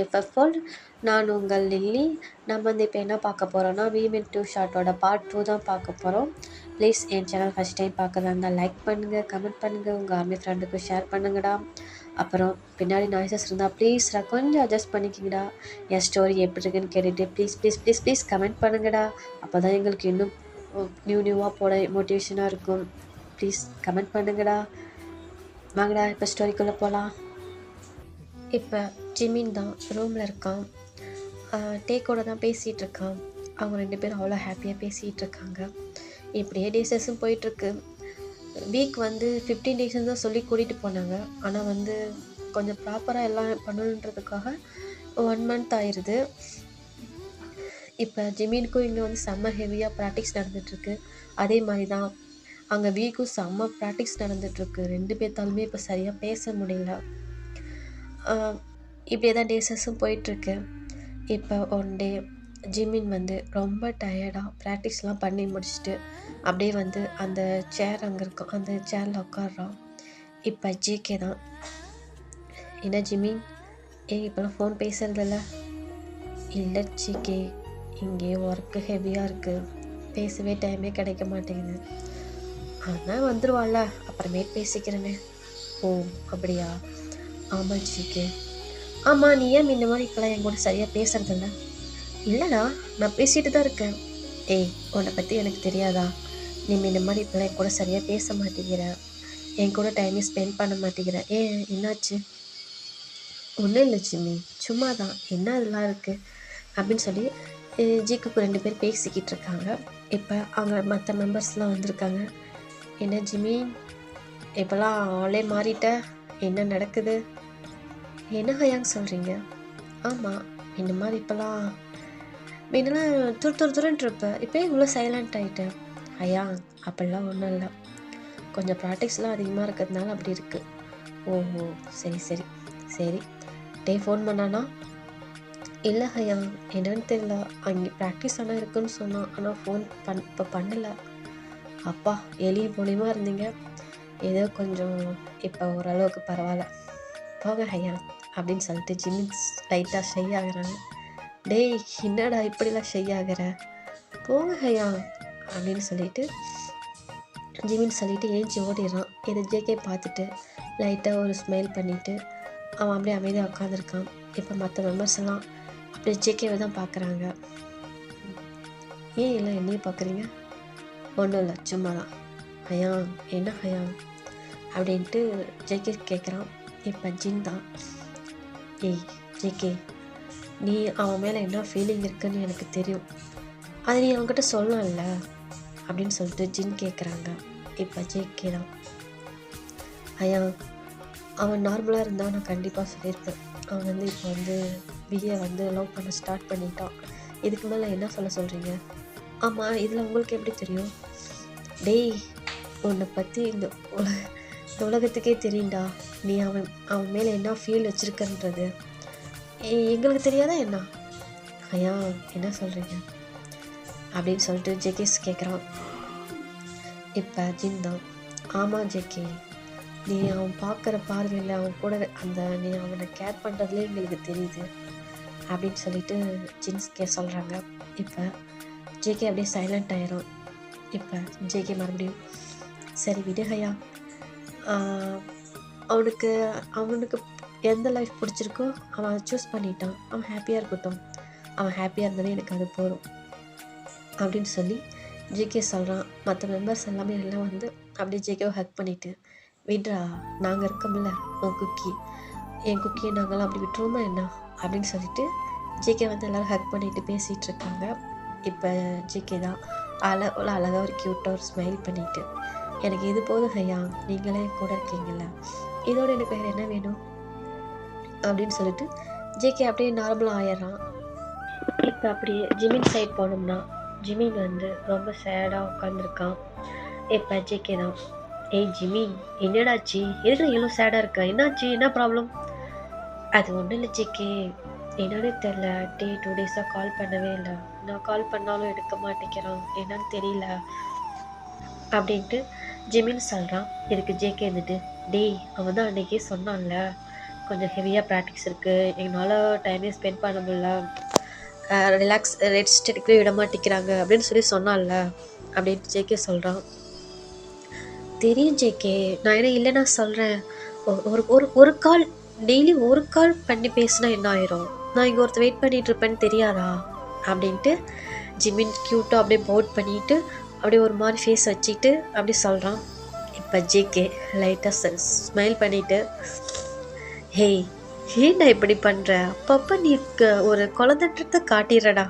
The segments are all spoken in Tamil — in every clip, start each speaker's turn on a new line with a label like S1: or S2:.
S1: FF world. நான் உங்கள் லில்லி. நம்ம வந்து இப்போ என்ன பார்க்க போகிறோம்னா வி மென் டூ ஷார்ட்டோட பார்ட் 2 தான் பார்க்க போகிறோம். ப்ளீஸ் என் சேனல் ஃபஸ்ட் டைம் பார்க்கறதா இருந்தால் லைக் பண்ணுங்கள், கமெண்ட் பண்ணுங்கள், உங்கள் ஆர்மி ஃப்ரெண்டுக்கு ஷேர் பண்ணுங்கடா. அப்புறம் பின்னாடி நாய்ஸஸ் இருந்தால் ப்ளீஸ் கொஞ்சம் அட்ஜஸ்ட் பண்ணிக்கிங்கடா. என் ஸ்டோரி எப்படி இருக்குன்னு கேட்டுட்டு please please please please comment பண்ணுங்கடா. அப்போ தான் எங்களுக்கு இன்னும் நியூவாக போட மோட்டிவேஷனாக இருக்கும். ப்ளீஸ் கமெண்ட் பண்ணுங்கடா. வாங்கடா இப்போ ஸ்டோரிக்குள்ளே போகலாம். இப்போ ஜிமின் தான் ரூமில் இருக்கான். டேக்கோட தான் பேசிகிட்டு இருக்கான். அவங்க 2 பேரும் அவ்வளோ ஹாப்பியாக பேசிகிட்டு இருக்காங்க. இப்படியே டேஸஸும் போயிட்டுருக்கு. வீக் வந்து 15 டேஸ்ன்னு தான் சொல்லி கூட்டிகிட்டு போனாங்க. ஆனால் வந்து கொஞ்சம் ப்ராப்பராக எல்லாம் பண்ணணுன்றதுக்காக 1 மந்த் ஆயிடுது. இப்போ ஜிமினுக்கும் இங்கே வந்து செம்ம ஹெவியாக ப்ராக்டிஸ் நடந்துகிட்ருக்கு. அதே மாதிரி தான் அங்கே வீக்கும் செம்ம ப்ராக்டிஸ் நடந்துகிட்ருக்கு. 2 பேர்த்தாலுமே இப்போ சரியாக பேச முடியல. இப்படியே தான் டேஸஸும் போயிட்டுருக்கு. இப்போ ஒன் டே ஜிமின் வந்து ரொம்ப டயர்டாக ப்ராக்டிஸ்லாம் பண்ணி முடிச்சுட்டு அப்படியே வந்து அந்த சேர் அங்கே இருக்கும், அந்த சேரில் உட்காடுறான். இப்போ ஜேகே தான், என்ன ஜிமின் இப்போலாம் ஃபோன் பேசுறதில்ல? இல்லை ஜேகே, இங்கே ஒர்க்கு ஹெவியாக இருக்குது, பேசவே டைமே கிடைக்க மாட்டேங்குது. ஆனால் வந்துடுவாள்ல, அப்புறமேட்டு பேசிக்கிறேன்னு. ஓ அப்படியா? ஆமாம் ஜிகே. ஆமாம், நீ ஏன் இந்த மாதிரி இப்போலாம் என் கூட சரியாக பேசுறதில்ல? இல்லைடா, நான் பேசிட்டு தான் இருக்கேன். ஏய், உன்னை பற்றி எனக்கு தெரியாதா? நீ இந்த மாதிரி இப்போலாம் என் கூட சரியாக பேச மாட்டேங்கிற, என் கூட டைமே ஸ்பெண்ட் பண்ண மாட்டேங்கிற. ஏன், என்னாச்சு? ஒன்றும் இல்லை ஜிம்மி, சும்மா தான். என்ன இதெல்லாம் இருக்குது அப்படின்னு சொல்லி ஜிக்குக்கு 2 பேர் பேசிக்கிட்டு இருக்காங்க. இப்போ அவங்க மற்ற மெம்பர்ஸ்லாம் வந்திருக்காங்க. என்ன ஜிம்மி, இப்போலாம் ஆளே மாறிட்ட, என்ன நடக்குது? என்ன ஹயாங் சொல்கிறீங்க? ஆமாம், இந்த மாதிரி இப்போலாம் முன்னெல்லாம் துருன்னு இருப்பேன், இப்போ இவ்வளோ சைலண்ட் ஆகிட்டேன். ஹயாங், அப்படிலாம் ஒன்றும் இல்லை, கொஞ்சம் ப்ராக்டிக்ஸ்லாம் அதிகமாக இருக்கிறதுனால அப்படி இருக்குது. ஓஹோ, சரி சரி சரி. டே ஃபோன் பண்ணானா? இல்லை ஹயாங், என்னன்னு தெரியல, அங்கே ப்ராக்டிஸ் ஆனால் இருக்குன்னு சொன்னான், ஆனால் ஃபோன் இப்போ பண்ணலை. அப்பா, எலி மூலியமாக இருந்தீங்க, ஏதோ கொஞ்சம் இப்போ ஓரளவுக்கு பரவாயில்ல. போங்க ஹயாங் அப்படின்னு சொல்லிட்டு ஜிமின் லைட்டாக ஷை ஆகுறாங்க. டேய், என்னடா இப்படிலாம் ஷை ஆகிற? போங்க ஹயாங் அப்படின்னு சொல்லிட்டு ஜிமின் சொல்லிட்டு ஏஞ்சி ஓடிடுறான். இதை ஜேகே பார்த்துட்டு லைட்டாக ஒரு ஸ்மைல் பண்ணிவிட்டு அவன் அப்படியே அமைதியாக உட்காந்துருக்கான். இப்போ மற்ற மெம்பர்ஸ் எல்லாம் அப்படியே ஜேகேவை தான் பார்க்குறாங்க. ஏன் இல்லை என்னையும் பார்க்குறீங்க? ஒன்றும் இல்லை, சும்மா தான். ஹயாங், என்ன ஹயாங் அப்படின்ட்டு ஜேகே கேட்குறான். இப்போ ஜின் தான், ஏய் ஜேகே, நீ அவன் மேலே என்ன ஃபீலிங் இருக்குன்னு எனக்கு தெரியும், அது நீ அவன்கிட்ட சொல்லலாம்ல அப்படின்னு சொல்லிட்டு ஜின் கேட்குறாங்க. இப்போ ஜேகே தான், ஐயா அவன் நார்மலாக இருந்தால் நான் கண்டிப்பாக சொல்லியிருப்பேன். அவன் வந்து இப்போ வந்து பிஏ வந்து லவ் பண்ண ஸ்டார்ட் பண்ணிட்டான். இதுக்கு மேலே என்ன சொல்கிறீங்க? ஆமாம், இதில் உங்களுக்கு எப்படி தெரியும்? டேய், உன்னை பற்றி இந்த உலகத்துக்கே தெரியும்டா, நீ அவன் மேலே என்ன ஃபீல் வச்சுருக்கன்றது எங்களுக்கு தெரியாதா என்ன? ஐயா என்ன சொல்கிறீங்க அப்படின்னு சொல்லிட்டு ஜேகேஸ் கேட்குறான். இப்போ ஜின் தான், ஆமாம் ஜேகே, நீ அவன் பார்க்குற பார்வையில் அவன் கூட நீ அவனை கேர் பண்ணுறதுலே எங்களுக்கு தெரியுது அப்படின்னு சொல்லிட்டு ஜின்ஸ்கே சொல்கிறாங்க. இப்போ ஜேகே அப்படியே சைலண்ட் ஆயிரும். இப்போ ஜேகே மறுபடியும், சரி விடுகையா, அவனுக்கு எந்த லைஃப் பிடிச்சிருக்கோ அவன் அதை சூஸ் பண்ணிட்டான், அவன் ஹாப்பியாக இருக்கட்டும், அவன் ஹாப்பியாக இருந்தாலே எனக்கு அது போதும் அப்படின்னு சொல்லி ஜேகே சொல்கிறான். மற்ற மெம்பர்ஸ் எல்லாமே எல்லாம் வந்து அப்படியே ஜேகேவை ஹக் பண்ணிவிட்டு, விட்ரா, நாங்கள் இருக்கோம்ல, என் குக்கியை நாங்களாம் அப்படி விட்டுருவோமா என்ன அப்படின்னு சொல்லிட்டு ஜேகே வந்து எல்லோரும் ஹக் பண்ணிவிட்டு பேசிகிட்டு இருக்காங்க. இப்போ ஜேகே தான் அழகாக ஒரு க்யூட்டாக ஒரு ஸ்மைல் பண்ணிவிட்டு, எனக்கு இது போதும் ஹையா, நீங்களே கூட இருக்கீங்கள, இதோட எனக்கு வேறு என்ன வேணும் அப்படின்னு சொல்லிட்டு ஜேகே அப்படியே நார்மலாக ஆயிடுறான். இப்போ அப்படியே ஜிமின் சைட் போனோம்னா ஜிமின் வந்து ரொம்ப சேடாக உட்காந்துருக்கான். இப்போ ஜேகே தான், ஏய் ஜிமின், என்னடாச்சு, எதுக்கு எவ்வளோ சேடாக இருக்கா, என்னாச்சு, என்ன ப்ராப்ளம்? அது ஒன்றும் இல்லை ஜேகே, என்னன்னு தெரில, 2 டேஸாக கால் பண்ணவே இல்லை, நான் கால் பண்ணாலும் எடுக்க மாட்டேங்கிறான், என்னன்னு தெரியல அப்படின்ட்டு ஜிமின் சொல்கிறான். இதுக்கு ஜேகே இருந்துட்டு, டேய், அவன் தான் அன்றைக்கே சொன்னான்ல, கொஞ்சம் ஹெவியாக ப்ராக்டிஸ் இருக்குது, எங்களால் டைமே ஸ்பெண்ட் பண்ண முடியல, ரிலாக்ஸ் ரெஸ்ட் எடுக்கவே விட மாட்டேங்கிறாங்க அப்படின்னு சொல்லி சொன்னான்ல அப்படின்ட்டு ஜேகே சொல்கிறான். தெரியும் ஜேகே, நான் என்ன இல்லைன்னா சொல்கிறேன். ஒரு ஒரு ஒரு கால் டெய்லி ஒரு கால் பண்ணி பேசினா என்ன ஆயிரும்? நான் இங்கே ஒருத்தர் வெயிட் பண்ணிட்டு இருப்பேன்னு தெரியாதா அப்படின்ட்டு ஜிமின் க்யூட்டாக அப்படியே பவுட் பண்ணிட்டு அப்படியே ஒரு மாதிரி ஃபேஸ் வச்சுட்டு அப்படி சொல்கிறான். இப்போ ஜேகே லைட்டாக ஸ்மைல் பண்ணிவிட்டு, ஹேய் ஏன்டா இப்படி பண்ணுற, அப்பப்போ நீ ஒரு குழந்தைன்றத காட்டிடுறடா.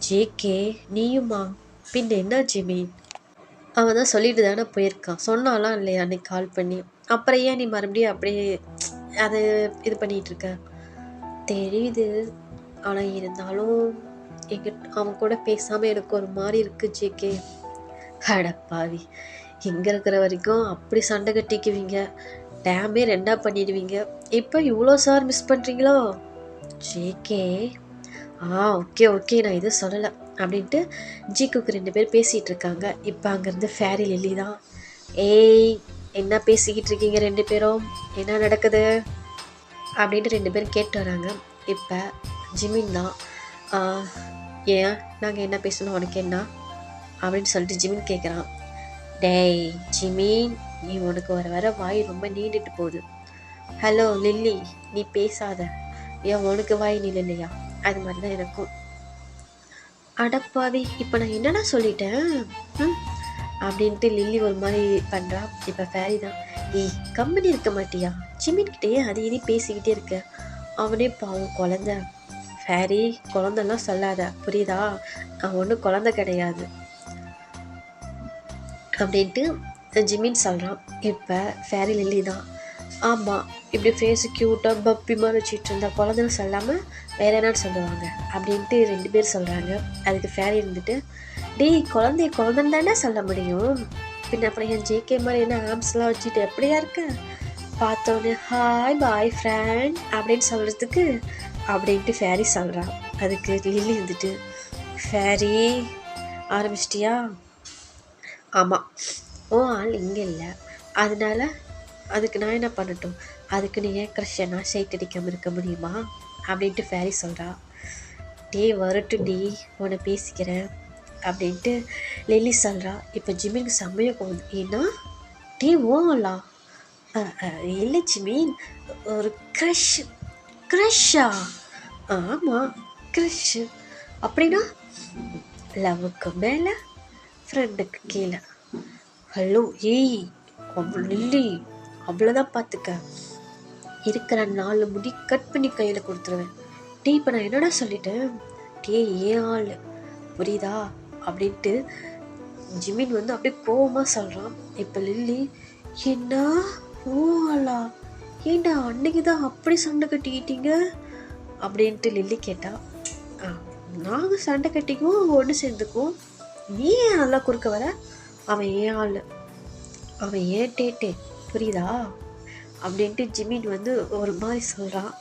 S1: ஜேகே நீயுமா? பின்ன என்ன ஜிமின்? அவன் தான் சொல்லிட்டு தானே போயிருக்கான், சொன்னாலாம் இல்லையா அன்னைக்கு கால் பண்ணி, அப்புறம் ஏன் நீ மறுபடியும் அப்படியே அதை இது பண்ணிகிட்டு இருக்க? தெரியுது, ஆனால் இருந்தாலும் அவன் கூட பேசாமல் எனக்கு ஒரு மாதிரி இருக்குது ஜேகே. அடப்பாவி, இங்கே இருக்கிற வரைக்கும் அப்படி சண்டை கட்டிக்குவீங்க, டேமே ரெண்டாக பண்ணிடுவீங்க, இப்போ இவ்வளோ சார் மிஸ் பண்ணுறீங்களோ? ஜேகே ஓகே ஓகே, நான் எதுவும் சொல்லலை அப்படின்ட்டு ஜிக்குக்கு 2 பேர் பேசிகிட்டு இருக்காங்க. இப்போ அங்கேருந்து ஃபேரி லில்லி தான், ஏய் என்ன பேசிக்கிட்டு இருக்கீங்க 2 பேரும், என்ன நடக்குது அப்படின்ட்டு 2 பேரும் கேட்டு வராங்க. இப்போ ஜிமின் தான், ஏன் நாங்கள் என்ன பேசணும் உனக்கு என்ன அப்படின்னு சொல்லிட்டு ஜிமின் கேட்குறான். டேய் ஜிமின், நீ உனக்கு வர வாய் ரொம்ப நீண்டுட்டு போகுது. ஹலோ லில்லி, நீ பேசாத, ஏன் உனக்கு வாய் நீள் இல்லையா? அது மாதிரி தான் எனக்கும். அடப்பாவி, இப்போ நான் என்னடா சொல்லிட்டேன் அப்படின்ட்டு லில்லி ஒரு மாதிரி பண்ணுறா. இப்போ ஃபேரி தான், ஏய் கம்பெனி இருக்க மாட்டியா, ஜிமின்கிட்டயே அது இது பேசிக்கிட்டே இருக்க, அவனே பாவம் குழந்த. ஃபேரி குழந்தெல்லாம் சொல்லாத புரியுதா, அவன் ஒன்றும் குழந்தை கிடையாது அப்படின்ட்டு ஜிமின் சொல்கிறான். இப்போ ஃபேரி லில்லி தான், ஆமாம் இப்படி ஃபேஸு க்யூட்டாக பப்பி மாதிரி வச்சுட்டு இருந்தா குழந்தைன்னு சொல்லாமல் வேறு என்னன்னு சொல்லுவாங்க அப்படின்ட்டு 2 பேர் சொல்கிறாங்க. அதுக்கு ஃபேரி இருந்துட்டு, டேய் குழந்தைன்னு தானே சொல்ல முடியும், பின்ன அப்புறம் என் ஜேகே மாதிரி என்ன ஆம்ஸ்லாம் வச்சுட்டு எப்படியா இருக்க, பார்த்தோன்னே ஹாய் பாய் ஃப்ரெண்ட் அப்படின்னு சொல்கிறதுக்கு அப்படின்ட்டு ஃபேரி சொல்கிறான். அதுக்கு லில்லி இருந்துட்டு, ஃபேரி ஆரம்பிச்சிட்டியா? ஆமாம், ஆள் இங்கே இல்லை, அதனால அதுக்கு நான் என்ன பண்ணட்டும், அதுக்கு நீ ஏன் க்ரஷை நான் சைட் அடிக்காமல் இருக்க முடியுமா அப்படின்ட்டு ஃபேரி சொல்கிறா. டே வரட்டும் டி, உன்னை பேசிக்கிறேன் அப்படின்ட்டு லில்லி சொல்கிறா. இப்போ ஜிமினுக்கு செம்மையாக போகுது, ஏன்னா டே ஓலா இல்லை ஜிமின், ஒரு க்ரஷ்ஷா? ஆமாம் க்ரஷ்ஷு அப்படின்னா லவ்வுக்கு மேலே ஃப்ரெண்டுக்கு கீழே. ஹலோ ஏய் லில்லி, அவ்வளோதான் பார்த்துக்க, இருக்கிற 4 முடி கட் பண்ணி கையில் கொடுத்துருவேன். டே இப்போ நான் என்னடா சொல்லிட்டேன், டே ஏன் ஆள் புரியுதா அப்படின்ட்டு ஜிமின் வந்து அப்படியே கோவமாக சொல்கிறான். இப்போ லில்லி, என்ன ஆளா, ஏண்டா அன்னைக்கு தான் அப்படி சண்டை கட்டிக்கிட்டீங்க அப்படின்ட்டு லில்லி கேட்டா. நாங்கள் சண்டை கட்டிக்குவோம், ஒன்று சேர்ந்துக்குவோம், நீ ஏன் நல்லா குறுக்க வர, அவன் ஏன் ஆள், அவன் ஏன் டேட்டே புரியுதா அப்படின்ட்டு ஜிமின் வந்து ஒரு மாதிரி சொல்கிறான்.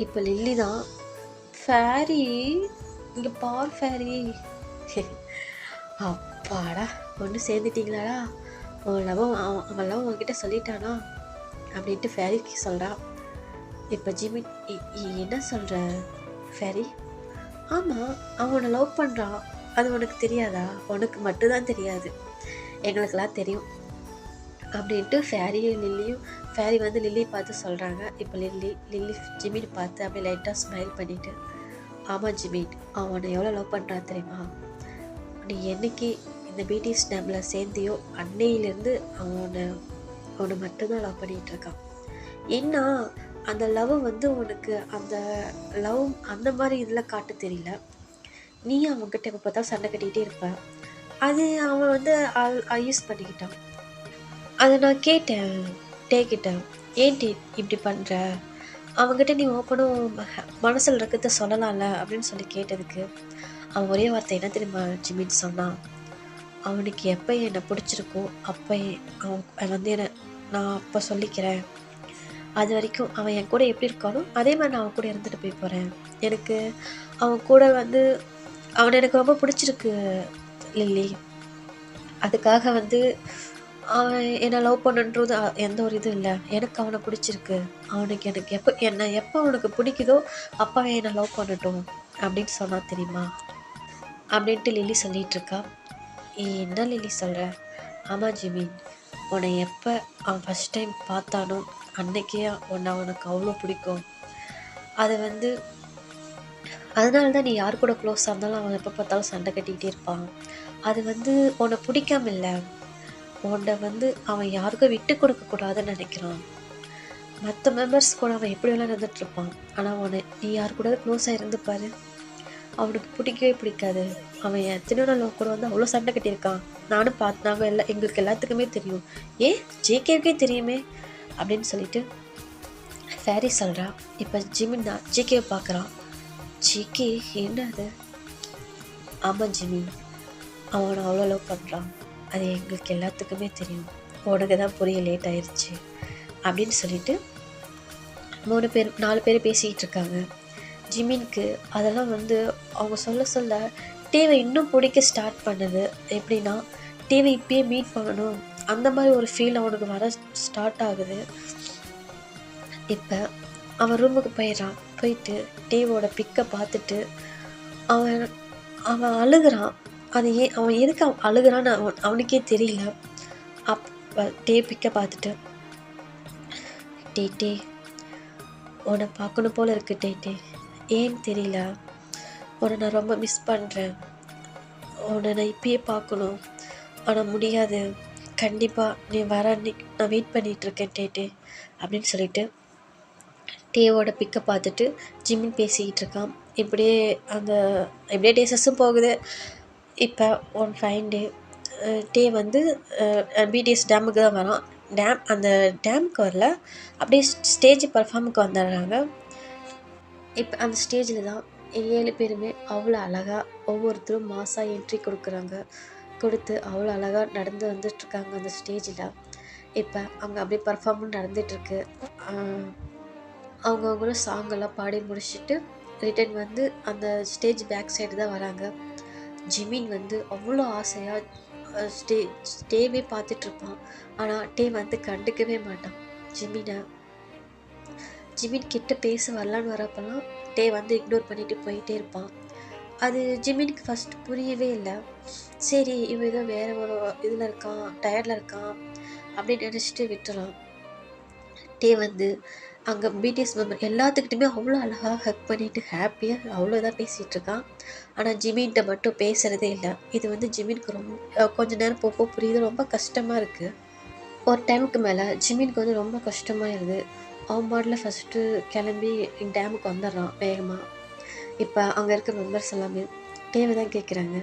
S1: இப்போ லில்லி தான், ஃபேரி இங்கே பார் ஃபேரி, அப்பாடா ஒன்று சேர்ந்துட்டிங்களாடா, அவன் லவ் உங்ககிட்ட சொல்லிட்டானா அப்படின்ட்டு ஃபேரிக்கு சொல்கிறான். இப்போ ஜிமின், என்ன சொல்கிற ஃபேரி? ஆமாம் அவனை லவ் பண்ணுறான், அது உனக்கு தெரியாதா? உனக்கு மட்டும்தான் தெரியாது, எங்களுக்கெல்லாம் தெரியும் அப்படின்ட்டு ஃபேரி வந்து லில்லி பார்த்து சொல்கிறாங்க. இப்போ லில்லி ஜிமின் பார்த்து அப்படியே லைட்டாக ஸ்மைல் பண்ணிவிட்டு, ஆமாம் ஜிமின், அவனை எவ்வளோ லவ் பண்ணுறான் தெரியுமா, நீ என்னைக்கு இந்த பிடிஎஸ் டேமில் சேர்ந்தியோ அன்னையிலேருந்து அவனை மட்டும்தான் லவ் பண்ணிகிட்ருக்கான். ஏன்னா அந்த லவ் வந்து உனக்கு அந்த லவ் அந்த மாதிரி இதில் காட்ட தெரியல, நீ அவன்கிட்ட எப்போ பார்த்தா சண்டை கட்டிக்கிட்டே இருப்ப, அது அவன் வந்து யூஸ் பண்ணிக்கிட்டான். அதை நான் கேட்டேன் டேக்கிட்டேன், ஏன் இப்படி பண்ணுற, அவங்ககிட்ட நீ ஓப்பனும் மனசில் இருக்கிறத சொல்லலாம்ல அப்படின்னு சொல்லி கேட்டதுக்கு அவன் ஒரே வார்த்தை என்ன தெரியுமா ஜிமின் சொன்னான், அவனுக்கு எப்போ என்னை பிடிச்சிருக்கோ அப்போ அவன் வந்து என்னை நான் அப்போ சொல்லிக்கிறேன், அது வரைக்கும் அவன் என் கூட எப்படி இருக்கானோ அதே மாதிரி நான் அவன் கூட இருந்துட்டு போய் போகிறேன், எனக்கு அவன் கூட வந்து அவனை எனக்கு ரொம்ப பிடிச்சிருக்கு லில்லி, அதுக்காக வந்து அவன் என்ன லவ் பண்ணுன்றது எந்த ஒரு இதுவும் இல்லை. எனக்கு அவனை பிடிச்சிருக்கு. எனக்கு எப்போ அவனுக்கு பிடிக்குதோ அப்போவே என்னை லவ் பண்ணட்டும் அப்படின்னு சொன்னா தெரியுமா? அப்படின்ட்டு லில்லி சொல்லிட்டு இருக்கா. என்ன லில்லி சொல்கிற? ஆமாம் ஜிமின், உன்னை எப்போ அவன் ஃபஸ்ட் டைம் பார்த்தானோ அன்னைக்கே அவனுக்கு அவ்வளோ பிடிக்கும். அதை வந்து அதனால தான் நீ யார் கூட க்ளோஸாக இருந்தாலும் அவன் எப்போ பார்த்தாலும் சண்டை கட்டிக்கிட்டே இருப்பான். அது வந்து உன்னை பிடிக்காம இல்லை, உன்னை வந்து அவன் யாருக்கும் விட்டு கொடுக்கக்கூடாதுன்னு நினைக்கிறான். மற்ற மெம்பர்ஸ் கூட அவன் எப்படி வேணாலும் இருந்துகிட்ருப்பான். ஆனால் நீ யார் கூட க்ளோஸாக இருந்துப்பாரு, அவனுக்கு பிடிக்கவே பிடிக்காது. அவன் எத்தனையோ நாள் கூட வந்து அவ்வளோ சண்டை கட்டியிருக்கான். நானும் பார்த்தாங்க, எங்களுக்கு எல்லாத்துக்குமே தெரியும். ஏன் ஜேகேவுக்கே தெரியுமே அப்படின்னு சொல்லிட்டு ஃபேரி சொல்கிறா. இப்போ ஜிமின் தான் ஜேகேவை பார்க்குறான். ஜேகே என்ன அது? ஆமாம் ஜிமி, அவனை அவ்வளோ லவ் பண்ணுறான். அது எங்களுக்கு எல்லாத்துக்குமே தெரியும். உனக்கு தான் புரிய லேட் ஆயிடுச்சு அப்படின்னு சொல்லிட்டு 4 பேர் பேசிக்கிட்டு இருக்காங்க. ஜிமினுக்கு அதெல்லாம் வந்து அவங்க சொல்ல டேவை இன்னும் பிடிக்க ஸ்டார்ட் பண்ணுது. எப்படின்னா டேவை இப்பயே மீட் பண்ணணும் அந்த மாதிரி ஒரு ஃபீல் அவனுக்கு வர ஸ்டார்ட் ஆகுது. இப்போ அவன் ரூமுக்கு போயிட்டு டேவோட பிக்கை பார்த்துட்டு அவன் அழுகிறான். அது அவன் எதுக்கு அழுகிறான்னு அவனுக்கே தெரியல. அப்போ டே பிக்கை பார்த்துட்டு, டே உன்னை பார்க்கணும் போல இருக்கு டே, ஏன்னு தெரியல, உன்னை நான் ரொம்ப மிஸ் பண்ணுறேன். உன்னை நான் இப்பயே பார்க்கணும், ஆனால் முடியாது. கண்டிப்பாக நீ வர அன்னைக்கு நான் வெயிட் பண்ணிகிட்ருக்கேன் டே அப்படின்னு சொல்லிட்டு டேவோட பிக்கை பார்த்துட்டு ஜிமின் பேசிக்கிட்டு இருக்கான். இப்படியே டேஸஸும் போகுது. இப்போ ஒன் ஃபைன் டே டே வந்து பிடிஎஸ் டேமுக்கு தான் வரான். அந்த டேமுக்கு வரல, அப்படியே ஸ்டேஜ் பர்ஃபார்முக்கு வந்துடுறாங்க. இப்போ அந்த ஸ்டேஜில் தான் 7 பேருமே அவ்வளோ அழகாக ஒவ்வொருத்தரும் மாசாக என்ட்ரி கொடுத்து அவ்வளோ அழகாக நடந்து வந்துட்டுருக்காங்க அந்த ஸ்டேஜில். இப்போ அங்கே அப்படியே பர்ஃபார்மும் நடந்துகிட்ருக்கு. அவங்கவுங்களும் சாங்கெல்லாம் பாடி முடிச்சுட்டு ரிட்டன் வந்து அந்த ஸ்டேஜ் பேக் சைடு தான் வராங்க. ஜிமின் வந்து அவ்வளோ ஆசையாக டேவே பார்த்துட்ருப்பான். ஆனால் டே வந்து கண்டுக்கவே மாட்டான் ஜிமின் கிட்ட பேச வரலான்னு வரப்பெல்லாம் டே வந்து இக்னோர் பண்ணிட்டு போயிட்டே இருப்பான். அது ஜிமினுக்கு ஃபஸ்ட் புரியவே இல்லை. சரி, இவன் ஏதோ வேற ஒரு இதில் இருக்கான், டயர்டில் இருக்கான் அப்படின்னு நினச்சிட்டு விட்டுறான். டே வந்து அங்கே பிடிஎஸ் மெம்பர் எல்லாத்துக்கிட்டுமே அவ்வளோ அழகாக ஹக் பண்ணிவிட்டு ஹாப்பியாக அவ்வளோ இதாக பேசிகிட்டு இருக்கான். ஆனால் ஜிமின்கிட்ட மட்டும் பேசுகிறதே இல்லை. இது வந்து ஜிமினுக்கு ரொம்ப கொஞ்ச நேரம் போக புரியுது, ரொம்ப கஷ்டமாக இருக்குது. ஒரு டைமுக்கு மேலே ஜிமினுக்கு வந்து ரொம்ப கஷ்டமாயிருது. அவன் பாட்டில் ஃபஸ்ட்டு கிளம்பி டேமுக்கு வந்துடுறான் வேகமாக. இப்போ அங்கே இருக்க மெம்பர்ஸ் எல்லாமே டேவை தான் கேட்குறாங்க.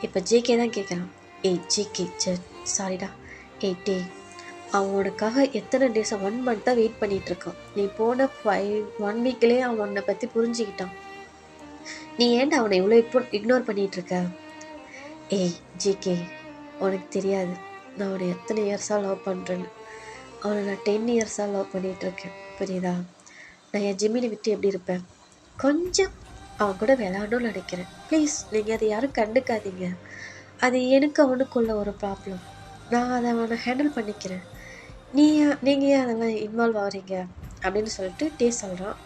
S1: இப்போ ஜேகே தான் கேட்குறான். ஜேகே சாரிடா, டே அவனுக்காக எத்தனை டேஸாக 1 மந்த்தாக வெயிட் பண்ணிகிட்ருக்கான். நீ போன 1 வீக்லேயே அவன் உன்னை பற்றி புரிஞ்சுக்கிட்டான். நீ ஏன்டா அவனை இவ்வளோ இக்னோர் பண்ணிகிட்ருக்க? ஜேகே, உனக்கு தெரியாது நான் அவனை எத்தனை இயர்ஸாக லவ் பண்ணுறேன்னு. அவனை நான் 10 இயர்ஸாக லவ் பண்ணிகிட்ருக்கேன், புரியுதா? நான் என் ஜிம்மினை விட்டு எப்படி இருப்பேன்? கொஞ்சம் அவன் கூட விளையாடணும்னு நினைக்கிறேன். ப்ளீஸ் நீங்கள் அதை யாரும் கண்டுக்காதீங்க. அது எனக்கு அவனுக்குள்ள ஒரு ப்ராப்ளம். நான் அதை அவனை ஹேண்டில் பண்ணிக்கிறேன். நீங்கள் ஏன் அதெல்லாம் இன்வால்வ் ஆகிறீங்க அப்படின்னு சொல்லிட்டு டே சொல்கிறான்.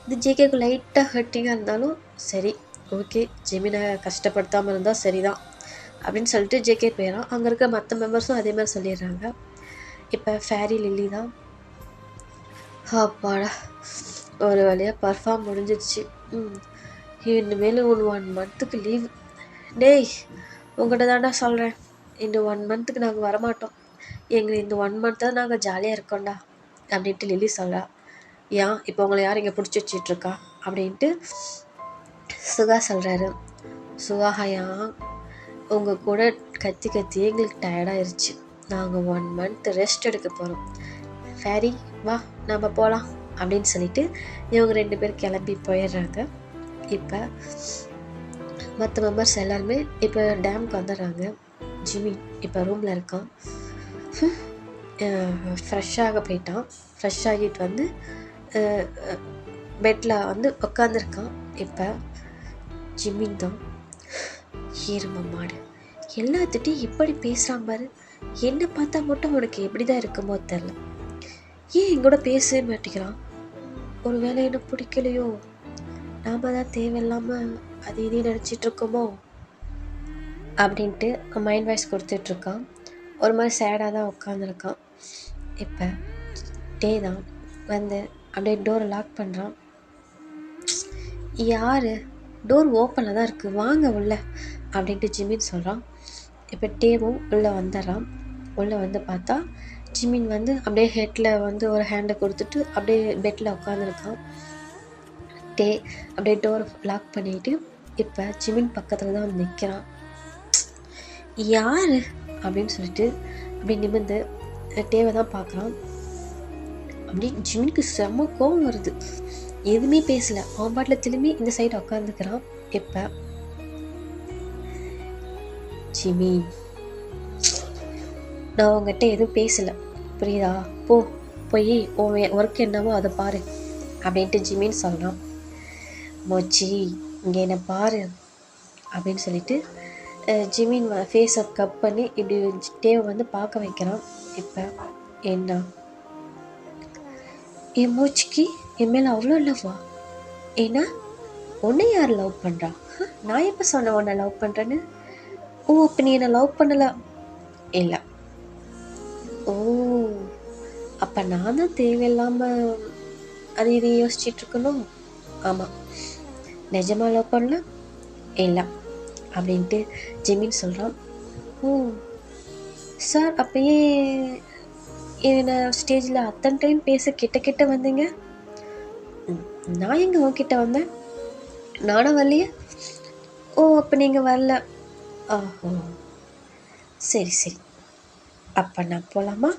S1: இது ஜேகேக்கு லைட்டாக ஹர்ட்டிங்காக இருந்தாலும் சரி, ஓகே, ஜிமினை கஷ்டப்படுத்தாமல் இருந்தால் சரிதான் அப்படின்னு சொல்லிட்டு ஜேகே போயிடறான். அங்கே இருக்க மற்ற மெம்பர்ஸும் அதே மாதிரி சொல்லிடுறாங்க. இப்போ ஃபேரி லில்லி தான், அப்பாடா ஒரு வழியாக பர்ஃபார்ம் முடிஞ்சிடுச்சு. இனிமேல் ஒரு 1 மந்த்துக்கு லீவ். டேய், உங்கள்கிட்ட தாண்டா சொல்கிறேன், இந்த 1 மந்த்துக்கு நாங்கள் வரமாட்டோம். எங்களுக்கு இந்த 1 மந்த் தான் நாங்கள் ஜாலியாக இருக்கோண்டா அப்படின்ட்டு லில்லி சொல்கிறா. ஏன் இப்போ உங்களை யார் இங்கே பிடிச்சி வச்சிட்ருக்கா அப்படின்ட்டு சுகா சொல்கிறாரு. சுகாயா, உங்கள் கூட கத்தி எங்களுக்கு டயர்டாயிருச்சு. நாங்கள் 1 மந்த் ரெஸ்ட் எடுக்க போகிறோம். ஃபேரி வா நம்ம போகலாம் அப்படின்னு சொல்லிட்டு இவங்க 2 பேர் கிளம்பி போயிடுறாங்க. இப்போ மற்ற மெம்பர்ஸ் எல்லாருமே இப்போ டேமுக்கு வந்துடுறாங்க. ஜிமி இப்போ ரூமில் இருக்கான். ஃப்ரெஷ்ஷாக போயிட்டான். ஃப்ரெஷ் ஆகிட்டு வந்து பெட்டில் வந்து உட்காந்துருக்கான். இப்போ ஜிமின் தான், ஏறும மாடு எல்லாத்துட்டையும் இப்படி பேசுகிறான் பாரு, என்னை பார்த்தா மட்டும் அவனுக்கு எப்படி தான் இருக்குமோ தெரில. ஏன் எங்கூட பேசவே மாட்டேங்கிறான்? ஒரு வேளை என்ன பிடிக்கலையோ? நாம் தான் தேவையில்லாமல் அது இதையும் நினச்சிட்டு இருக்கோமோ அப்படின்ட்டு மைண்ட் வாய்ஸ் கொடுத்துட்ருக்கான். ஒரு மாதிரி சேடாக தான் உட்காந்துருக்கான். இப்போ டே தான் வந்து அப்படியே டோரை லாக் பண்ணுறான். யார்? டோர் ஓப்பனில் தான் இருக்குது, வாங்க உள்ள அப்படின்ட்டு ஜிமின் சொல்கிறான். இப்போ டேவும் உள்ளே வந்துடுறான். உள்ளே வந்து பார்த்தா ஜிமின் வந்து அப்படியே ஹெட்டில் வந்து ஒரு ஹேண்டை கொடுத்துட்டு அப்படியே பெட்டில் உட்காந்துருக்கான். டே அப்படியே டோர் லாக் பண்ணிட்டு இப்போ ஜிமின் பக்கத்தில் தான் வந்து நிற்கிறான். யார் அப்படின்னு சொல்லிட்டு அப்படி நிமிர்ந்து டேவை தான் பார்க்குறான். அப்படி ஜிமினுக்கு செம்ம கோவம் வருது. எதுவுமே பேசலை, அவன் பாட்டில் திரும்பி இந்த சைடு உட்காந்துக்கிறான். இப்போ ஜிமி, நான் உங்ககிட்ட எதுவும் பேசலை, புரியுதா? போய் உன் ஒர்க் என்னவோ அதை பாரு அப்படின்ட்டு ஜிமின்னு சொல்கிறான். மோச்சி இங்கே என்னை பாரு அப்படின்னு சொல்லிட்டு ஜிமின் ஃபேஸை கப் பண்ணி இப்படி டேவை வந்து பார்க்க வைக்கிறான். இப்போ என்ன என் மூச்சிக்கு என் மேலே அவ்வளோ லவ்வா? ஏன்னா உன்னை யார் லவ் பண்ணுறா? நான் எப்போ சொன்னேன் உன்னை லவ் பண்ணுறேன்னு? ஓ, அப்போ நீ என்னை லவ் பண்ணலை? இல்லை. ஓ, அப்போ நான் தான் தேவையில்லாமல் அது இதை யோசிச்சிட்ருக்கணும். ஆமாம், நிஜமாக லவ் பண்ணல? இல்லை அப்படின்ட்டு ஜிமின் சொல்கிறான். ஓ சார், அப்பயே என்னை ஸ்டேஜில் அத்தனை டைம் பேச கிட்ட வந்தீங்க. நான் எங்கே உன்கிட்ட வந்தேன்? நானும் வரலையே. ஓ, அப்போ நீங்கள் வரல. ஆஹோ, சரி, அப்போ நான் போகலாமா?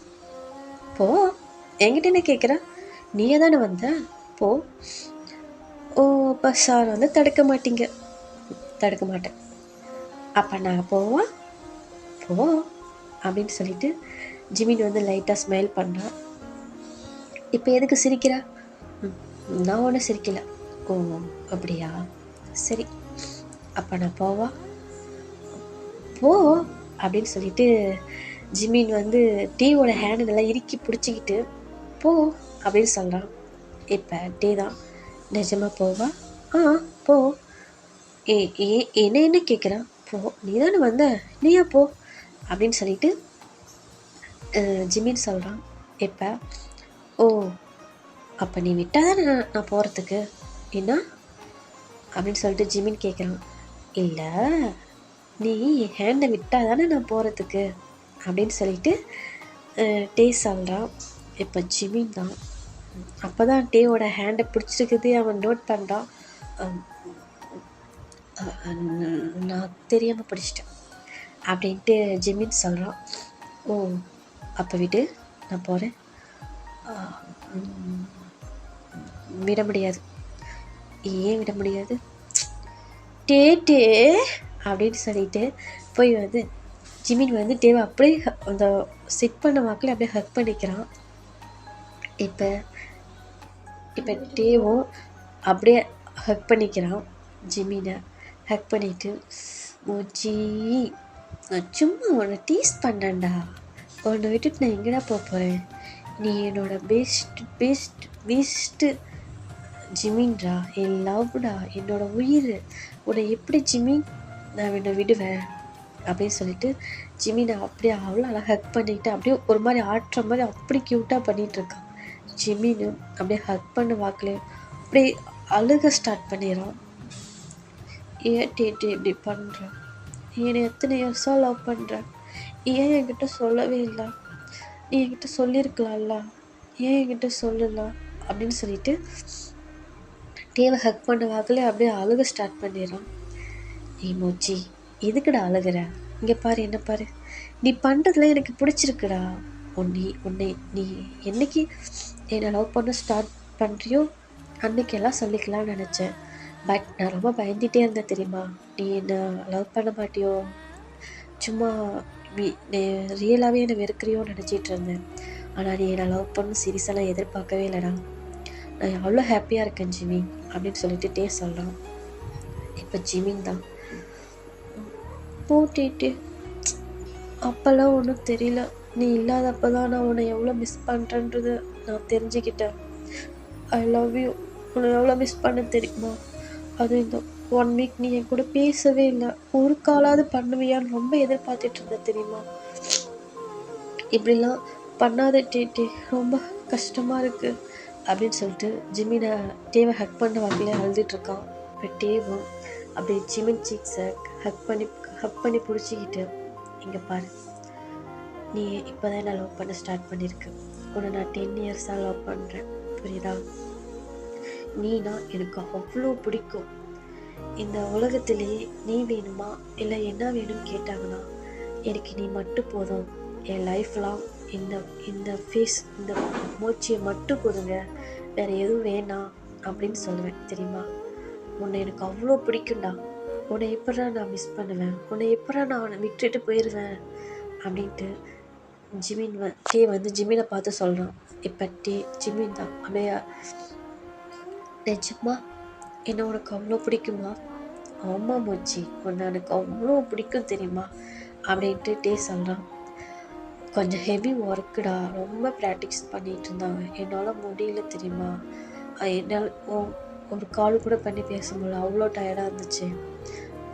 S1: போ, என்கிட்ட என்ன கேட்குற? நீயே தானே வந்த, போ. ஓ, அப்போ சார் வந்து தடுக்க மாட்டீங்க? தடுக்க மாட்டேன். அப்போ நான் போவா? போ அப்படின்னு சொல்லிட்டு ஜிமின் வந்து லைட்டாக ஸ்மைல் பண்ணுறான். இப்போ எதுக்கு சிரிக்கிறா? நான் ஒன்றும் சிரிக்கலை. ஓ, அப்படியா? சரி, அப்போ நான் போவா? போ அப்படின்னு சொல்லிட்டு ஜிமின் வந்து டீவோட ஹேண்டு நல்லா இறுக்கி பிடிச்சிக்கிட்டு போ அப்படின்னு சொல்கிறான். இப்போ டீ தான், நிஜமாக போவா? போ. என்ன கேட்குறான்? போ, நீ தானே வந்த, நீயா போ அப்படின்னு சொல்லிட்டு ஜிமின் சொல்கிறான். இப்போ ஓ, அப்போ நீ விட்டால் தானே நான் போகிறதுக்கு என்ன அப்படின்னு சொல்லிட்டு ஜிமின் கேட்குறான். இல்லை, நீ என் ஹேண்டை விட்டால் தானே நான் போகிறதுக்கு அப்படின்னு சொல்லிட்டு டே சொல்கிறான். இப்போ ஜிமின் தான் அப்போ தான் டேவோட ஹேண்டை பிடிச்சிருக்குது அவன் நோட் பண்ணுறான். நான் தெரியாமல் பிடிச்சிட்டேன் அப்படின்ட்டு ஜிமின் சொல்கிறான். ஓ, அப்போ விட்டு நான் போகிறேன். விட முடியாது. ஏன் விட முடியாது? டே அப்படின்னு சொல்லிட்டு போய் வந்து ஜிமின் வந்து டேவை அப்படியே அந்த சிட் பண்ண வாக்கில் அப்படியே ஹக் பண்ணிக்கிறான். இப்போ டேவும் அப்படியே ஹக் பண்ணிக்கிறான். ஜிமினை ஹக் பண்ணிவிட்டு, மோச்சி நான் சும்மா உன்னை டீஸ் பண்ணேன்டா, உன்னை விட்டுட்டு நான் எங்கடா போகிறேன்? நீ என்னோட பெஸ்ட்டு ஜிமின்டா, என் லவ்டா, என்னோட உயிர். உன்னை எப்படி ஜிமின் நான் என்னை விடுவேன் அப்படின்னு சொல்லிட்டு ஜிமினை அப்படியே அவ்வளோ அழகாக ஹக் பண்ணிக்கிட்டு அப்படியே ஒரு மாதிரி ஆட்டுற மாதிரி அப்படி க்யூட்டாக பண்ணிகிட்ருக்கான். ஜிமின்னு அப்படியே ஹக் பண்ண வாக்கில் அப்படியே அழுக ஸ்டார்ட் பண்ணிடுறான். ஏன் இப்படி பண்ணுறான்? என்னை எத்தனை இயர்ஸாக லவ் பண்ணுறேன், ஏன் என்கிட்ட சொல்லவே இல்லை? நீ என்கிட்ட சொல்லியிருக்கலாம்ல, ஏன் என்கிட்ட சொல்லலாம் அப்படின்னு சொல்லிட்டு டேவை ஹக் பண்ண வாக்கில் அப்படியே அழுக ஸ்டார்ட் பண்ணிடுறான். மோச்சி எதுக்குடா அழுகிற? இங்கே பாரு, என்ன பாரு, நீ பண்ணுறதுல எனக்கு பிடிச்சிருக்குடா. உன்னை நீ என்னைக்கு என்னை லவ் பண்ண ஸ்டார்ட் பண்ணுறியோ அன்னைக்கெல்லாம் சொல்லிக்கலாம்னு நினச்சேன். பட் நான் ரொம்ப பயந்துகிட்டே இருந்தேன் தெரியுமா? நீ என்னை லவ் பண்ண மாட்டியோ, சும்மா ரியலாகவே என்னை வெறுக்கிறியோன்னு நினச்சிட்டு இருந்தேன். ஆனால் நீ என்னை லவ் பண்ண சீரியஸெல்லாம் எதிர்பார்க்கவே இல்லைடா. நான் அவ்வளோ ஹாப்பியாக இருக்கேன் ஜிமி அப்படின்னு சொல்லிட்டு டே சொல்கிறான். இப்போ ஜிமின் தான், போட்டு அப்போல்லாம் ஒன்றும் தெரியல. நீ இல்லாதப்ப தான் நான் உன்னை எவ்வளோ மிஸ் பண்ணுறேன்றது நான் தெரிஞ்சுக்கிட்டேன். I love you. உன்னை எவ்வளோ மிஸ் பண்ண தெரியுமா? அதுவும் இந்த 1 வீக் நீ என் கூட பேசவே இல்லை. ஒரு காலாவது பண்ணுவியான்னு ரொம்ப எதிர்பார்த்துட்டு இருந்தேன் தெரியுமா? இப்படிலாம் பண்ணாத டே, ரொம்ப கஷ்டமாக இருக்குது அப்படின்னு சொல்லிட்டு ஜிமினை டேவை ஹக் பண்ண வகையில் அழுதுட்ருக்கான். இப்போ டேவும் அப்படியே ஜிமின் சீக்ஸை ஹக் பண்ணி பிடிச்சிக்கிட்டு, இங்கே பாரு, நீ இப்போ தான் நான் லவ் பண்ண ஸ்டார்ட் பண்ணியிருக்கு. உன்னை நான் 10 இயர்ஸாக லவ் பண்ணுறேன், புரியுதா? நீனா எனக்கு அவ்வளோ பிடிக்கும். இந்த உலகத்திலேயே நீ வேணுமா இல்லை என்ன வேணும்னு கேட்டாங்கன்னா எனக்கு நீ மட்டும் போதும். என் லைஃப்லாம் இந்த இந்த ஃபேஸ் இந்த மூச்சியை மட்டும் கொடுங்க, வேறு எதுவும் வேணாம் அப்படின்னு சொல்லுவேன் தெரியுமா? உன்னை எனக்கு அவ்வளோ பிடிக்கும்டா. உன்னை எப்படா நான் மிஸ் பண்ணுவேன், உன்னை எப்படா நான் விட்டுட்டு போயிடுவேன் அப்படின்ட்டு டே வந்து ஜிமினை பார்த்து சொல்கிறான். இப்போ ஜிமின் தான் அப்படியே, நிஜமா என்ன உனக்கு அவ்வளோ பிடிக்குமா? ஆமாம் மூச்சி, உன்னை எனக்கு அவ்வளோ பிடிக்கும் தெரியுமா அப்படின்ட்டு டே சொல்கிறான். கொஞ்சம் ஹெவி ஒர்க்குடா, ரொம்ப ப்ராக்டிஸ் பண்ணிகிட்டு இருந்தாங்க, என்னால் முடியல தெரியுமா? என்னால் ஒரு கால் கூட பண்ணி பேச முடியல, அவ்வளோ டயர்டாக இருந்துச்சு.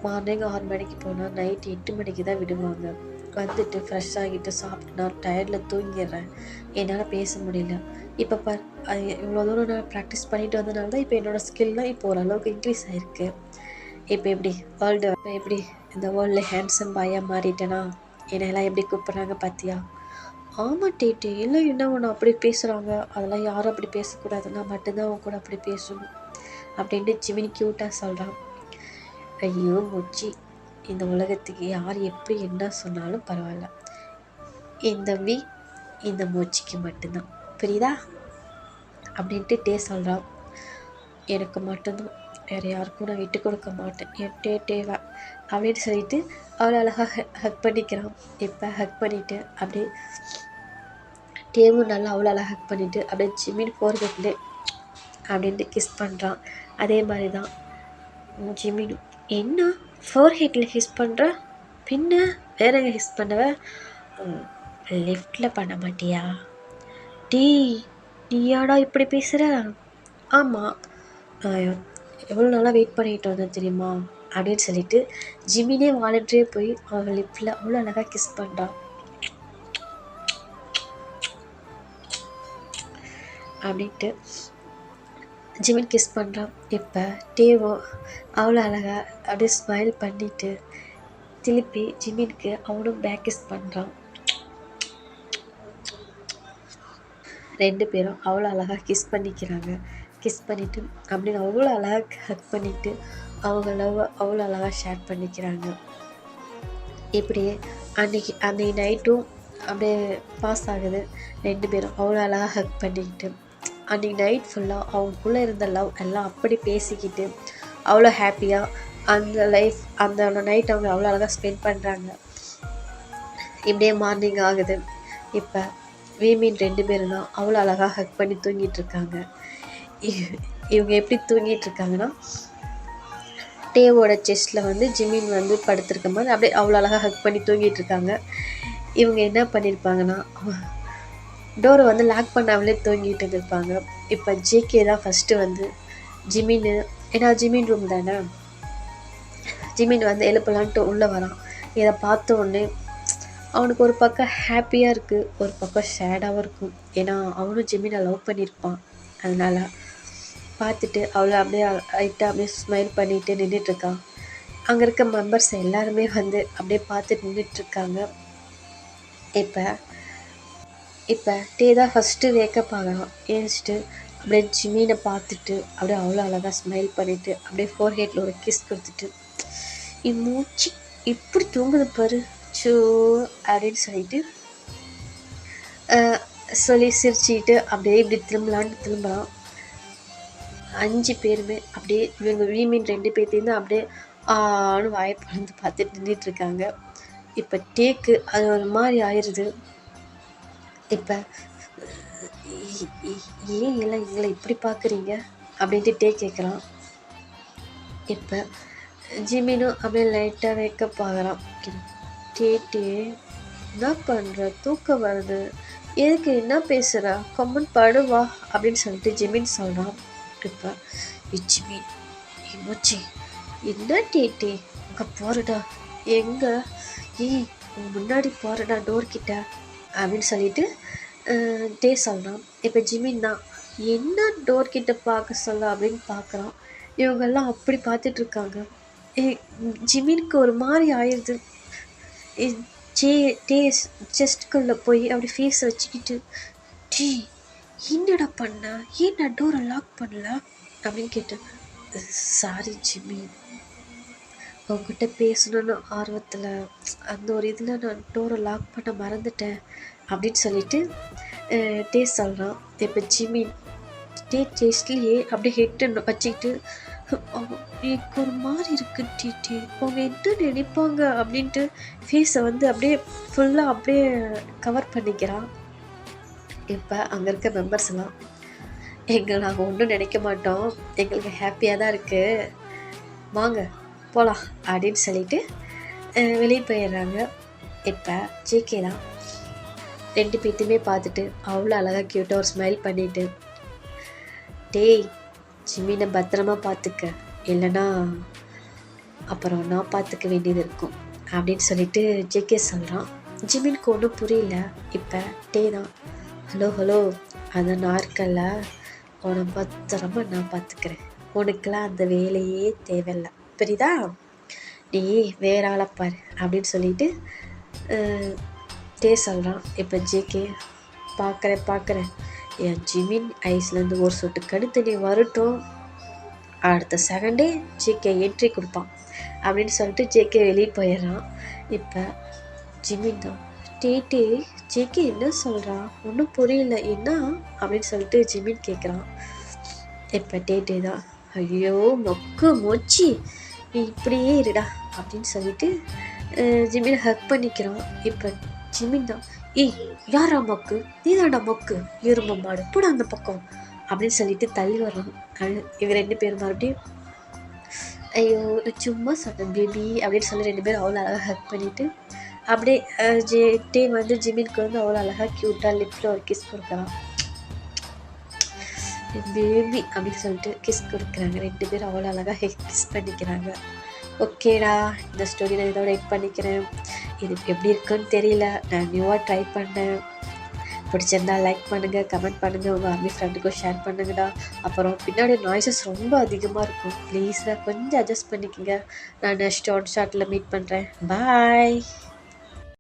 S1: மார்னிங் 6 மணிக்கு போனால் நைட்டு 8 மணிக்கு தான் விடுவாங்க. வந்துட்டு ஃப்ரெஷ் ஆகிட்டு சாப்பிட்டு நான் டயர்டில் தூங்கிடுறேன், என்னால் பேச முடியல. இப்போ பார், அது இவ்வளோ தூரம் நான் ப்ராக்டிஸ் பண்ணிட்டு வந்தனால தான் இப்போ என்னோடய ஸ்கில்லாம் இப்போ ஓரளவுக்கு இன்க்ரீஸ் ஆகிருக்கு. இப்போ எப்படி எப்படி இந்த வேர்ல்டில் ஹேண்ட்ஸம் பாயாக மாறிட்டேனா? என்னெல்லாம் எப்படி கூப்பிட்றாங்க பார்த்தியா? ஆமாம் டேட்டு, இல்லை என்ன ஒன்று அப்படி பேசுகிறாங்க, அதெல்லாம் யாரும் அப்படி பேசக்கூடாது, நான் மட்டும்தான் அவங்க கூட அப்படி பேசணும் அப்படின்ட்டு ஜிமினி க்யூட்டாக சொல்கிறான். ஐயோ மூச்சி, இந்த உலகத்துக்கு யார் எப்படி என்ன சொன்னாலும் பரவாயில்ல, இந்த மூச்சிக்கு மட்டும்தான், புரியுதா அப்படின்ட்டு டே சொல்கிறான். எனக்கு மட்டும்தான், வேறு யாருக்கும் நான் விட்டு கொடுக்க மாட்டேன், என் டேவா அப்படின்னு சொல்லிட்டு அவளை அழகாக ஹக் பண்ணிக்கிறான். இப்போ ஹக் பண்ணிவிட்டு அப்படியே டேவும் நல்லா அவ்வளோ அழகாக ஹக் பண்ணிவிட்டு அப்படியே ஜிமின் போகிறதுக்குள்ளே அப்படின்ட்டு கிஸ் பண்ணுறான். அதே மாதிரி தான் ஜிமினும். என்ன ஃபோர்ஹெட்டில் ஹிஸ் பண்ணுற, பின்ன வேற எங்கே ஹிஸ் பண்ணுவ? லெஃப்டில் பண்ண மாட்டியா? நீ யாடா இப்படி பேசுகிற? ஆமாம், எவ்வளோ நாளாக வெயிட் பண்ணிகிட்டு வந்தேன் தெரியுமா அப்படின்னு சொல்லிட்டு ஜிமினே வாலண்டரியே போய் அவள் லிப்பில் அவ்வளோ அழகாக கிஸ் பண்ணுறான். அப்படின்ட்டு ஜிமின் கிஸ் பண்ணுறான். இப்போ டேவோ அவ்வளோ அழகாக அப்படியே ஸ்மைல் பண்ணிவிட்டு திருப்பி ஜிமினுக்கு அவனும் பேக் கிஸ் பண்ணுறான். 2 பேரும் அவ்வளோ அழகாக கிஸ் பண்ணிக்கிறாங்க. கிஸ் பண்ணிவிட்டு அப்படின்னு அவ்வளோ அழகாக ஹக் பண்ணிவிட்டு அவங்க லவ் அவ்வளோ அழகாக ஷேர் பண்ணிக்கிறாங்க. இப்படியே அன்றைக்கி நைட்டும் அப்படியே பாஸ் ஆகுது. 2 பேரும் அவ்வளோ அழகாக ஹக் பண்ணிக்கிட்டு அன்றைக்கி நைட் ஃபுல்லாக அவங்களுக்குள்ளே இருந்த லவ் எல்லாம் அப்படி பேசிக்கிட்டு அவ்வளோ ஹாப்பியாக அந்த நைட் அவங்க அவ்வளோ அழகாக ஸ்பெண்ட் பண்ணுறாங்க. இப்படியே மார்னிங் ஆகுது. இப்போ வீமீன் 2 பேரும் தான் அவ்வளோ அழகாக ஹக் பண்ணி தூங்கிட்டுருக்காங்க. இவங்க எப்படி தூங்கிட்டுருக்காங்கன்னா, டேவோட செஸ்ட்டில் வந்து ஜிமின் வந்து படுத்திருக்க மாதிரி அப்படியே அவ்வளோ அழகாக ஹக் பண்ணி தூங்கிட்டுருக்காங்க. இவங்க என்ன பண்ணியிருப்பாங்கன்னா, டோரை வந்து லாக் பண்ணாமலே தூங்கிட்டு இருந்திருப்பாங்க. இப்போ ஜேகே தான் ஃபஸ்ட்டு வந்து ஜிமின், ஏன்னா ஜிமின் ரூம் தானே, ஜிமின் வந்து எழுப்பலான்ட்டு உள்ளே வரான். இதை பார்த்த உடனே அவனுக்கு ஒரு பக்கம் ஹாப்பியாக இருக்குது, ஒரு பக்கம் சேடாகவும் இருக்கும். ஏன்னா அவனும் ஜிமினை லவ் பண்ணியிருப்பான். அதனால் பார்த்துட்டு அவளை அப்படியே லைட்டாக அப்படியே ஸ்மைல் பண்ணிவிட்டு நின்றுட்டுருக்கான். அங்கே இருக்க மெம்பர்ஸ் எல்லாருமே வந்து அப்படியே பார்த்துட்டு நின்றுட்டுருக்காங்க. இப்போ டே தான் ஃபஸ்ட்டு வேக்கப் ஆகிறான். ஏஞ்சிட்டு அப்படியே ஜிமினை பார்த்துட்டு அப்படியே அவ்வளோ அழகாக ஸ்மைல் பண்ணிவிட்டு அப்படியே ஃபோர்ஹெட்டில் ஒரு கிஸ் கொடுத்துட்டு, மூச்சு இப்படி தூங்குது பாரு சோ அப்படின்னு சொல்லிட்டு சொல்லி சிரிச்சுக்கிட்டு அப்படியே இப்படி திரும்பலாம். 5 பேருமே அப்படியே இவங்க வீமீன் 2 பேர்த்தையும் தான் அப்படியே ஆன்னு வாயை பறந்து பார்த்துட்டு நின்றுட்டுருக்காங்க. இப்போ டேக்கு அது ஒரு மாதிரி ஆயிடுது. இப்போ ஏன் எல்லாம் எங்களை இப்படி பார்க்குறீங்க அப்படின்ட்டு டே கேட்குறான். இப்போ ஜிமினும் அப்படியே லைட்டாக வேக்கப் ஆகிறான். டே என்ன பண்ணுற, தூக்கம் வருது, எதுக்கு என்ன பேசுகிற, கம்மன் படுவா அப்படின்னு சொல்லிட்டு ஜிமின் சொல்கிறான். இப்போ ஜிமின் மச்சி என்ன டேட்டே அங்கே போகிறடா, எங்கே, ஏய் உன் முன்னாடி போகிறடா டோர்கிட்ட அப்படின்னு சொல்லிட்டு டே சொல்கிறான். இப்போ ஜிமின் தான் என்ன டோர்கிட்ட பார்க்க சொல்ல அப்படின்னு பார்க்குறான். இவங்கெல்லாம் அப்படி பார்த்துட்ருக்காங்க. ஜிமினுக்கு ஒரு மாதிரி ஆயிடுது. டேஸ் செஸ்ட்குள்ளே போய் அப்படி ஃபேஸை வச்சுக்கிட்டு, டீ என்னடா பண்ண, ஏன் நான் டோரை லாக் பண்ணல அப்படின்னு கேட்டேன். சாரி ஜிம்மி, உங்ககிட்ட பேசணுன்னு ஆர்வத்தில் அந்த ஒரு இதில் நான் டோரை லாக் பண்ண மறந்துட்டேன் அப்படின்னு சொல்லிட்டு டே சொல்கிறான். இப்போ ஜிம்மி டேஸ்ட்லேயே அப்படியே ஹெட்டு வச்சுக்கிட்டு, எனக்கு ஒரு மாதிரி இருக்கு டீட்டி, அவங்க என்ன நினைப்பாங்க அப்படின்ட்டு ஃபேஸை வந்து அப்படியே ஃபுல்லாக அப்படியே கவர் பண்ணிக்கிறான். இப்போ அங்கே இருக்க மெம்பர்ஸ் எல்லாம், நாங்கள் ஒன்றும் நினைக்க மாட்டோம், எங்களுக்கு ஹாப்பியாக தான் இருக்குது, வாங்க போகலாம் அப்படின்னு சொல்லிட்டு வெளியே போயிடுறாங்க. இப்போ ஜேகே தான் ரெண்டு பேர்த்தையுமே பார்த்துட்டு அவ்வளோ அழகாக க்யூட்டாக ஒரு ஸ்மைல் பண்ணிவிட்டு, டேய் ஜிம்மினை பத்திரமா பார்த்துக்க, இல்லைன்னா அப்புறம் நான் பார்த்துக்க வேண்டியது இருக்கும் அப்படின்னு சொல்லிட்டு ஜேகே சொல்கிறான். ஜிம்மினுக்கு ஒன்றும் புரியல. இப்போ டே தான், ஹலோ அதை நான் இருக்கல, உன்னை பத்திரமா நான் பார்த்துக்கிறேன், உனக்கெல்லாம் அந்த வேலையே தேவையில்லை, புரியுதா, நீ வேற ஆளை பாரு அப்படின்னு சொல்லிட்டு டே சொல்கிறான். இப்போ ஜேகே பார்க்குறேன் என் ஜிமின் ஐஸ்லேருந்து ஒரு சொட்டு கடுத்தண்ணி வரட்டும், அடுத்த செகண்டே ஜேகே என்ட்ரி கொடுப்பான் அப்படின்னு சொல்லிட்டு ஜேகே வெளியே போயிடுறான். இப்போ ஜிமின் தான், டேட்டே ஜேகே என்ன சொல்கிறான், ஒன்றும் புரியல என்ன அப்படின்னு சொல்லிட்டு ஜிமின் கேட்குறான். இப்போ டேட்டே தான், ஐயோ மொக்கு மொச்சி நீ இப்படியே இருடா அப்படின்னு சொல்லிட்டு ஜிமினை ஹக் பண்ணிக்கிறான். இப்போ ஜிமின் தான், ஏய் யாரா மொக்கு, நீ தாண்டா மொக்கு, எறும்பு மாடு போட அந்த பக்கம் அப்படின்னு சொல்லிட்டு தள்ளி வர்றான். இவங்க ரெண்டு பேரும் மறுபடியும், ஐயோ நான் சும்மா சொன்னேன் பேபி அப்படின்னு சொல்லி ரெண்டு பேரும் அவ்வளோ அழகாக ஹக் பண்ணிவிட்டு அப்படியே டே வந்து ஜிமினுக்கு வந்து அவ்வளோ அழகாக க்யூட்டாக லிப்பில் ஒரு கிஸ் கொடுக்குறான். பேபி அப்படின்னு சொல்லிட்டு கிஸ் கொடுக்குறாங்க. ரெண்டு பேரும் அவ்வளோ அழகாக கிஸ் பண்ணிக்கிறாங்க. ஓகேடா, இந்த ஸ்டோரி நான் இதோட எட் பண்ணிக்கிறேன். இது எப்படி இருக்குன்னு தெரியல, நான் நியூவாக ட்ரை பண்ணேன். பிடிச்சிருந்தா லைக் பண்ணுங்கள், கமெண்ட் பண்ணுங்கள், உங்கள் ஆர்மி ஃப்ரெண்டுக்கும் ஷேர் பண்ணுங்கடா. அப்புறம் பின்னாடி நாய்ஸஸ் ரொம்ப அதிகமாக இருக்கும், ப்ளீஸ் கொஞ்சம் அட்ஜஸ்ட் பண்ணிக்கோங்க. நான் நெக்ஸ்ட் ஒன் ஷாட்டில் மீட் பண்ணுறேன். பாய்.